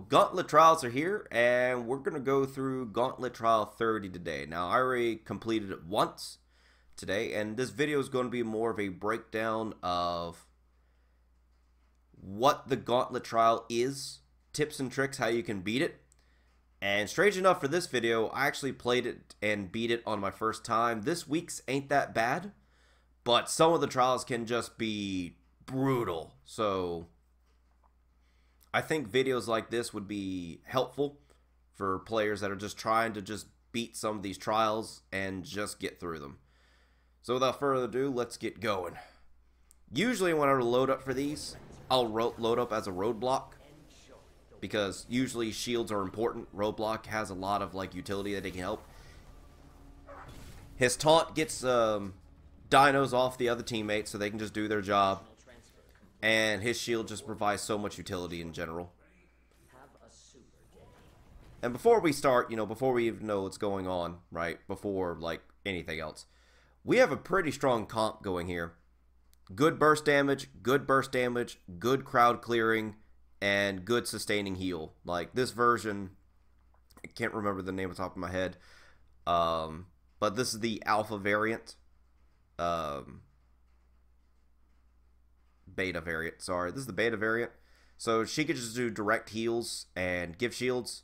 Gauntlet Trials are here, and we're going to go through Gauntlet Trial 30 today. Now, I already completed it once today, and this video is going to be more of a breakdown of what the Gauntlet Trial is, tips and tricks, how you can beat it. And strange enough for this video, I actually played it and beat it on my first time. This week's ain't that bad, but some of the trials can just be brutal. So I think videos like this would be helpful for players that are just trying to just beat some of these trials and just get through them. So without further ado, let's get going. Usually when I load up for these, I'll load up as a roadblock, because usually shields are important. Roadblock has a lot of utility that it can help. His taunt gets dinos off the other teammates so they can just do their job. And his shield just provides so much utility in general. And before we start, before we even know what's going on, right? Before, anything else. We have a pretty strong comp going here. Good burst damage, good crowd clearing, and good sustaining heal. This version, I can't remember the name off the top of my head. But this is the alpha variant. Beta variant, sorry. This is the beta variant. So she could just do direct heals and give shields.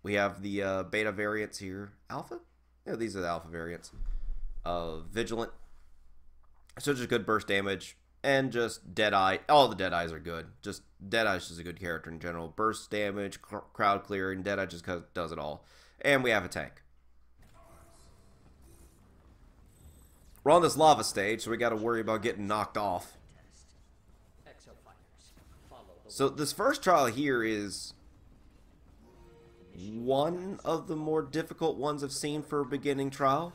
We have the beta variants here. Alpha? Yeah, these are the alpha variants. Vigilant. So just good burst damage. And just Deadeye. All the Deadeyes are good. Just Deadeye's just a good character in general. Burst damage, crowd clearing. Deadeye just does it all. And we have a tank. We're on this lava stage, so we got to worry about getting knocked off. So this first trial here is one of the more difficult ones I've seen for a beginning trial.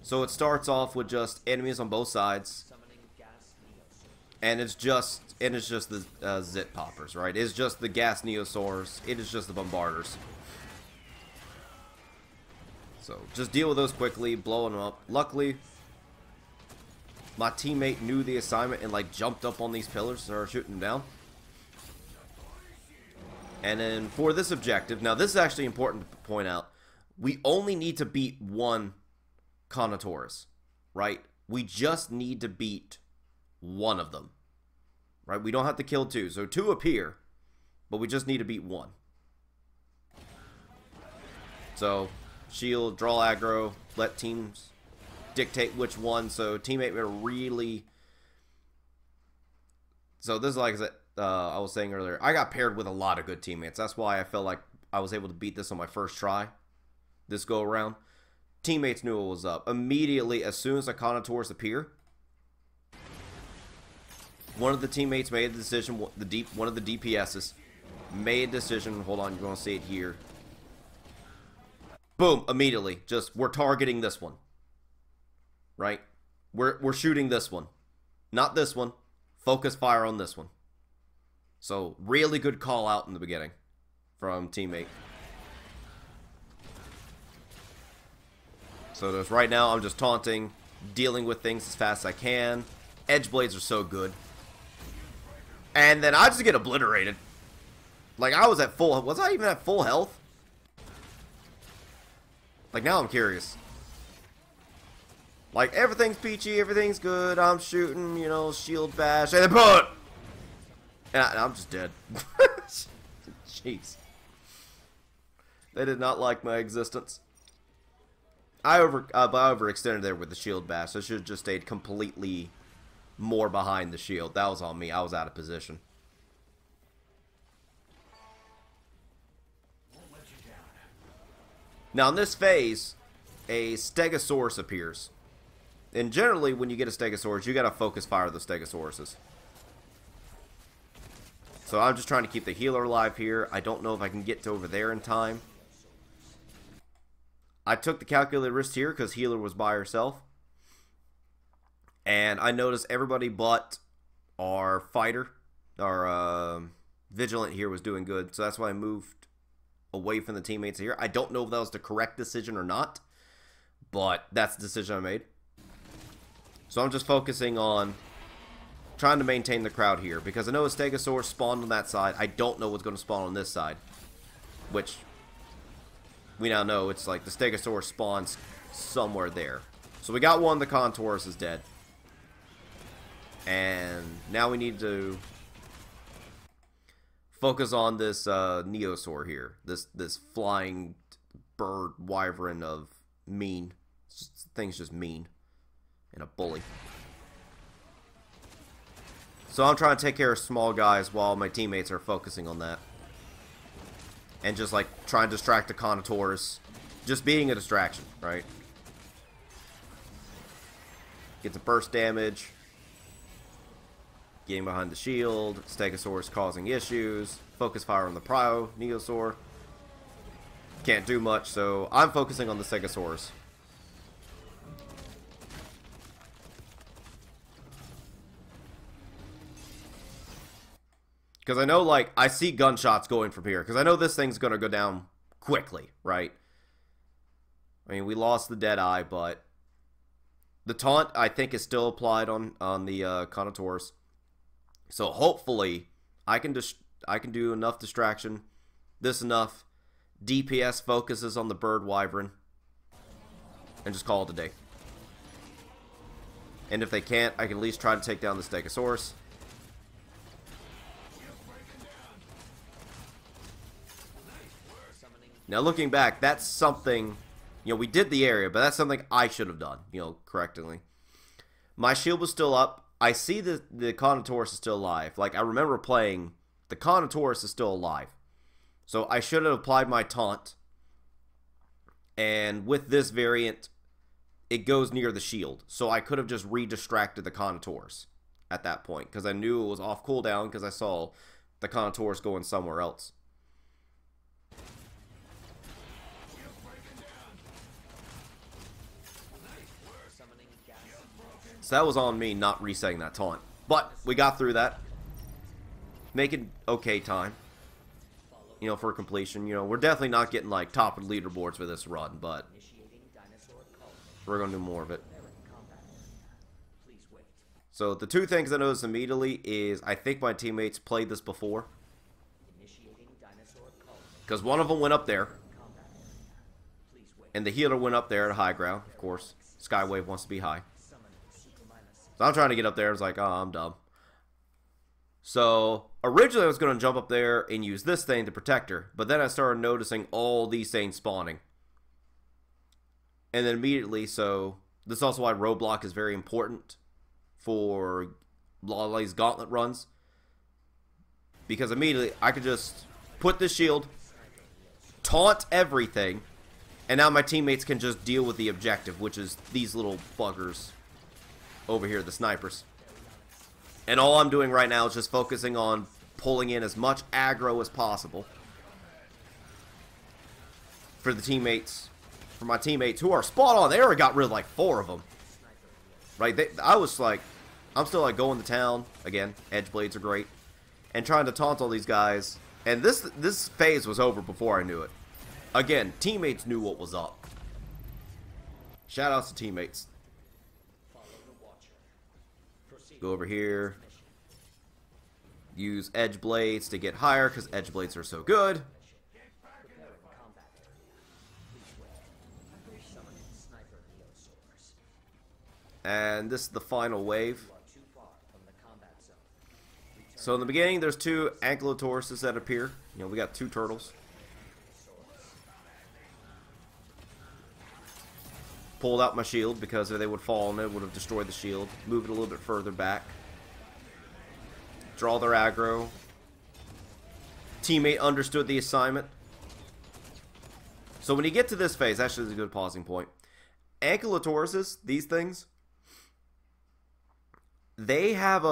So it starts off with just enemies on both sides, and it's just the zit poppers, right? It's just the gas neosaurs. It is just the bombarders. So just deal with those quickly, blowing them up. Luckily, my teammate knew the assignment and jumped up on these pillars and started shooting them down. And then for this objective, now this is actually important to point out, we only need to beat one Carnotaurus, right? We just need to beat one of them, right? We don't have to kill two. So two appear, but we just need to beat one. So shield, draw aggro, let teams dictate which one. So teammate really. So this is like I was saying earlier, I got paired with a lot of good teammates. That's why I felt like I was able to beat this on my first try, this go around. Teammates knew what was up immediately. As soon as the Carnotaurus appear, one of the teammates made the decision. One of the DPSs made a decision. Hold on, you're gonna see it here. Boom! Immediately, we're targeting this one. Right? We're shooting this one. Not this one. Focus fire on this one. So, really good call out in the beginning from teammate. So there's right now I'm just taunting, dealing with things as fast as I can. Edge blades are so good. And then I just get obliterated. I was at full, was I even at full health? Now I'm curious. Everything's peachy, everything's good, I'm shooting, shield bash, and then boom! And I'm just dead. Jeez. They did not like my existence. I overextended there with the shield bash. I should have just stayed completely more behind the shield. That was on me. I was out of position. Now in this phase, a Stegosaurus appears. And generally, when you get a Stegosaurus, you gotta focus fire the Stegosauruses. So I'm just trying to keep the healer alive here. I don't know if I can get to over there in time. I took the calculated risk here because healer was by herself. And I noticed everybody but our fighter, our vigilant here, was doing good. So that's why I moved away from the teammates here. I don't know if that was the correct decision or not, but that's the decision I made. So I'm just focusing on trying to maintain the crowd here, because I know a Stegosaurus spawned on that side. I don't know what's going to spawn on this side, which we now know it's like the Stegosaurus spawns somewhere there. So we got one, the Contourus is dead. And now we need to focus on this Neosaur here. This flying bird wyvern of mean. This thing's just mean. And a bully. So I'm trying to take care of small guys while my teammates are focusing on that. And just like trying to distract the Contourus. Just being a distraction, right? Get the burst damage. Getting behind the shield. Stegosaurus causing issues. Focus fire on the Prio Neosaur. Can't do much, so I'm focusing on the Stegosaurus. Because I know, like, I see gunshots going from here. Because I know this thing's going to go down quickly, right? I mean, we lost the Deadeye, but the taunt, I think, is still applied on the Contourus. So hopefully, I can do enough distraction. This enough. DPS focuses on the bird wyvern. And just call it a day. And if they can't, I can at least try to take down the Stegosaurus. Now looking back, that's something, you know, we did the area, but that's something I should have done, you know, correctly. My shield was still up. I see the Contourus is still alive. Like, I remember playing, the Contourus is still alive. So I should have applied my taunt. And with this variant, it goes near the shield. So I could have just re-distracted the Contourus at that point. Because I knew it was off cooldown because I saw the Contourus going somewhere else. So that was on me not resetting that taunt. But we got through that. Making okay time. You know, for completion. You know, we're definitely not getting like top of leaderboards for this run, but we're going to do more of it. So the two things I noticed immediately is I think my teammates played this before. Because one of them went up there. And the healer went up there at high ground, of course. Skywave wants to be high. So I'm trying to get up there. It's like, oh, I'm dumb. So originally I was going to jump up there and use this thing to protect her. But then I started noticing all these things spawning. And then immediately, so this is also why roadblock is very important for a lot of these gauntlet runs. Because immediately I could just put the shield, taunt everything, and now my teammates can just deal with the objective, which is these little buggers over here, the snipers. And all I'm doing right now is just focusing on pulling in as much aggro as possible for the teammates, for my teammates who are spot on. They already got rid of like 4 of them, right? I was like, I'm still like going to town again. Edge blades are great, and trying to taunt all these guys. And this phase was over before I knew it. Again, teammates knew what was up. Shout outs to teammates. Go over here. Use edge blades to get higher because edge blades are so good. And this is the final wave. So in the beginning, there's 2 Ankylosaurus that appear. You know, we got 2 turtles. Pulled out my shield because if they would fall and it would have destroyed the shield. Move it a little bit further back. Draw their aggro. Teammate understood the assignment. So when you get to this phase, actually is a good pausing point. Ankylosauruses, these things, they have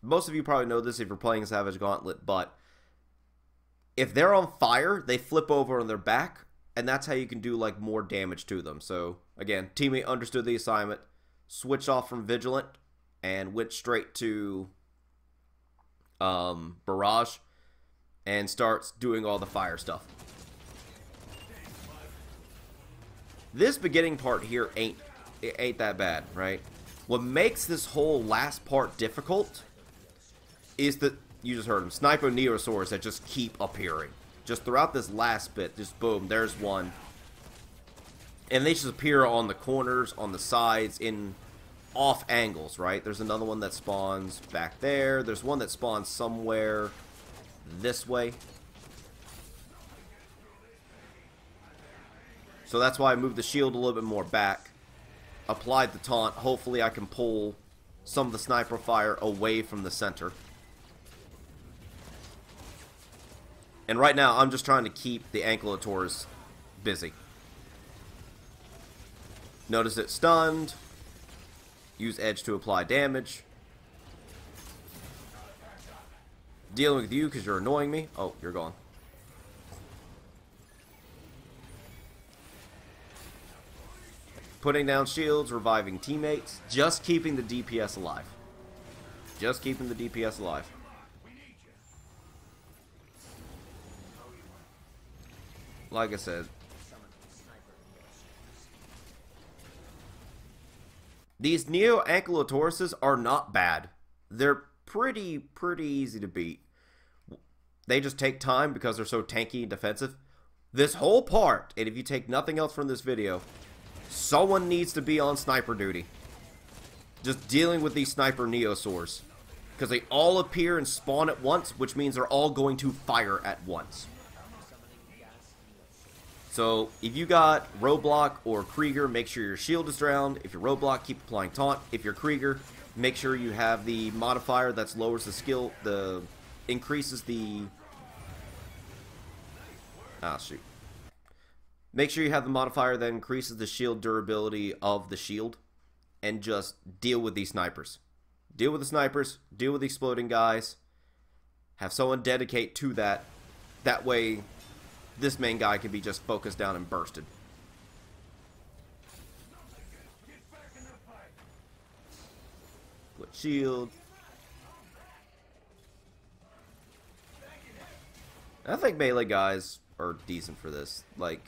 most of you probably know this if you're playing Savage Gauntlet, but if they're on fire, they flip over on their back. And that's how you can do like more damage to them. So again, teammate understood the assignment, switched off from Vigilant, and went straight to Barrage, and starts doing all the fire stuff. This beginning part here ain't that bad, right? What makes this whole last part difficult is that, you just heard them, Sniper Neosaurs that just keep appearing. Just throughout this last bit, just boom, there's one. And they just appear on the corners, on the sides, in off angles, right? There's another one that spawns back there. There's one that spawns somewhere this way. So that's why I moved the shield a little bit more back. Applied the taunt. Hopefully I can pull some of the sniper fire away from the center. And right now, I'm just trying to keep the Ankylotors busy. Notice it stunned. Use edge to apply damage. Dealing with you because you're annoying me. Oh, you're gone. Putting down shields, reviving teammates. Just keeping the DPS alive. Just keeping the DPS alive. Like I said, these Neo Ankylotauruses are not bad. They're pretty easy to beat. They just take time because they're so tanky and defensive. This whole part, and if you take nothing else from this video, someone needs to be on sniper duty. Just dealing with these Sniper Neosaurs. Because they all appear and spawn at once, which means they're all going to fire at once. So, if you got Roadblock or Krieger, make sure your shield is drowned. If you're Roadblock, keep applying taunt. If you're Krieger, make sure you have the modifier that lowers the skill, increases the... Ah, shoot. Make sure you have the modifier that increases the shield durability of the shield. And just deal with these snipers. Deal with the snipers. Deal with the exploding guys. Have someone dedicate to that. That way... this main guy can be just focused down and bursted. Put shield. I think melee guys are decent for this. Like,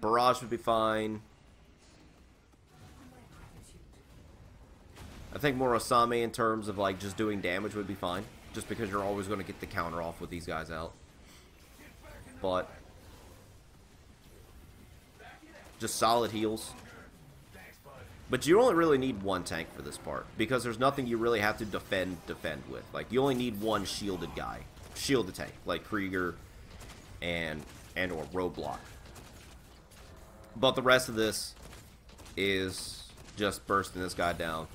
Barrage would be fine. I think Morosame in terms of like just doing damage would be fine. Just because you're always going to get the counter off with these guys out. But just solid heals. But you only really need one tank for this part, because there's nothing you really have to defend with. Like, you only need one shielded guy, shielded tank, like Krieger and or Roadblock. But the rest of this is just bursting this guy down.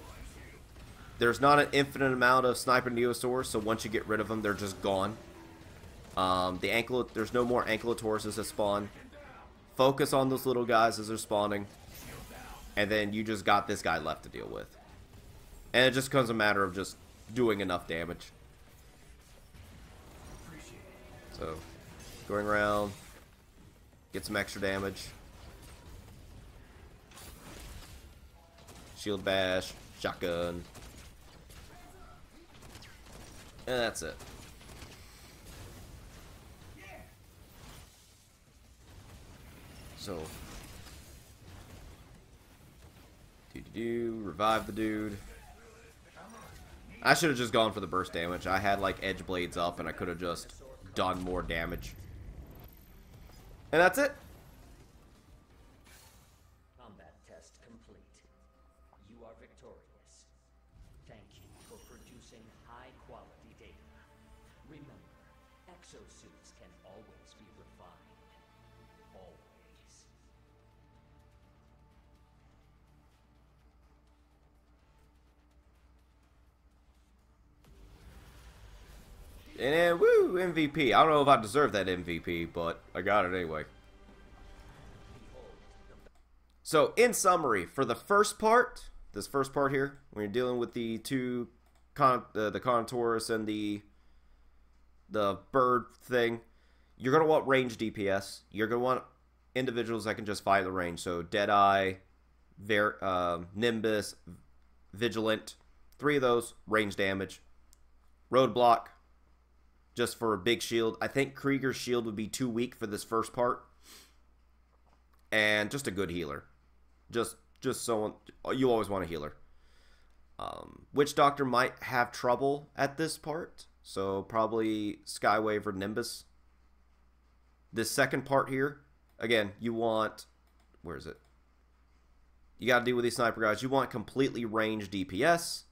There's not an infinite amount of Sniper Neosaurs, so once you get rid of them, they're just gone. There's no more Ankylotauruses that spawn. Focus on those little guys as they're spawning. And then you just got this guy left to deal with. And it just becomes a matter of just doing enough damage. So, going around. Get some extra damage. Shield bash. Shotgun. And that's it. So, revive the dude. I should have just gone for the burst damage. I had like edge blades up and I could have just done more damage. And that's it. Combat test complete. You are victorious. Thank you for producing high quality data. Remember, exosuits can always be refined. Always. And then, woo, MVP. I don't know if I deserve that MVP, but I got it anyway. So, in summary, for the first part, this first part here, when you're dealing with the two, the Carnotaurus and the bird thing, you're going to want range DPS. You're going to want individuals that can just fight the range. So, Deadeye, Nimbus, Vigilant, 3 of those, range damage. Roadblock, just for a big shield. I think Krieger's shield would be too weak for this first part. And just a good healer. Just someone, you always want a healer. Witch Doctor might have trouble at this part, so probably Skywave or Nimbus. This second part here, again, you want, where is it? You got to deal with these sniper guys. You want completely ranged DPS.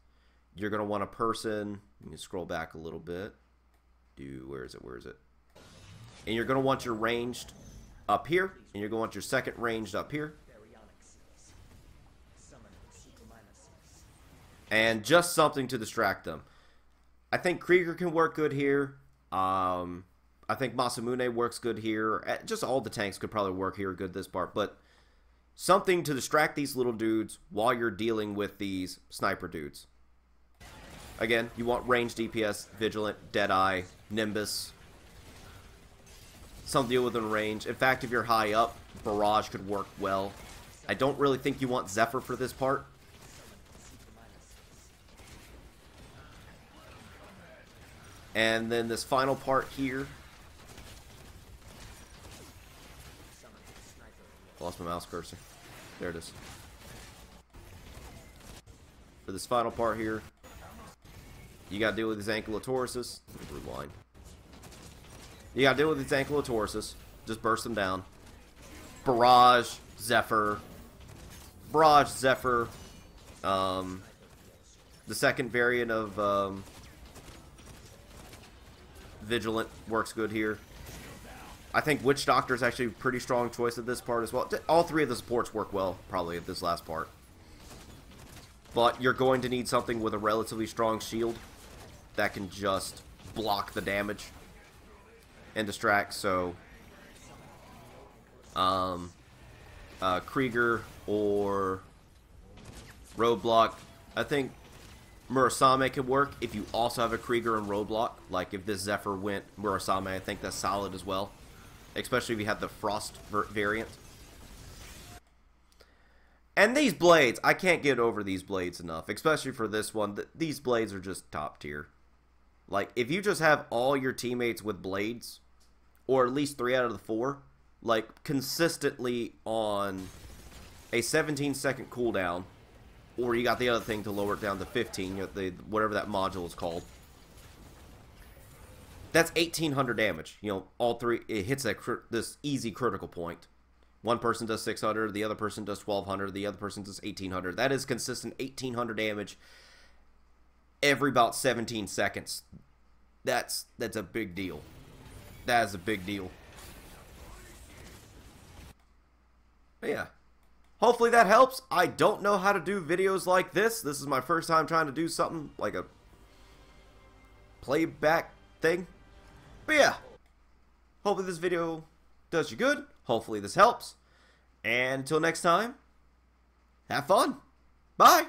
You're going to want a person, let me scroll back a little bit. Where is it? And you're going to want your ranged up here, and you're going to want your second ranged up here. And just something to distract them. I think Krieger can work good here. I think Masamune works good here. Just all the tanks could probably work here good this part. But something to distract these little dudes while you're dealing with these sniper dudes. Again, you want ranged DPS, Vigilant, Deadeye, Nimbus. Some deal within range. In fact, if you're high up, Barrage could work well. I don't really think you want Zephyr for this part. And then this final part here. Lost my mouse cursor. There it is. For this final part here, you gotta deal with these Ankylotauruses. Rewind. You gotta deal with these Ankylotauruses. Just burst them down. Barrage, Zephyr. Barrage, Zephyr. The second variant of Vigilant works good here. I think Witch Doctor is actually a pretty strong choice at this part as well. All three of the supports work well, probably, at this last part. But you're going to need something with a relatively strong shield that can just block the damage and distract. So, Krieger or Roadblock. I think Murasame can work if you also have a Krieger and Roadblock. Like if this Zephyr went Murasame, I think that's solid as well. Especially if you have the Frost variant. And these blades, I can't get over these blades enough. Especially for this one. These blades are just top tier. Like if you just have all your teammates with blades, or at least 3 out of the 4, like consistently on a 17-second cooldown, or you got the other thing to lower it down to 15, whatever that module is called. That's 1,800 damage. You know, all three, it hits this easy critical point. One person does 600, the other person does 1,200, the other person does 1,800. That is consistent 1,800 damage every about 17 seconds. That's a big deal. That is a big deal. But yeah. Hopefully that helps. I don't know how to do videos like this. This is my first time trying to do something like a playback thing. But yeah. Hopefully this video does you good. Hopefully this helps. And until next time, have fun. Bye.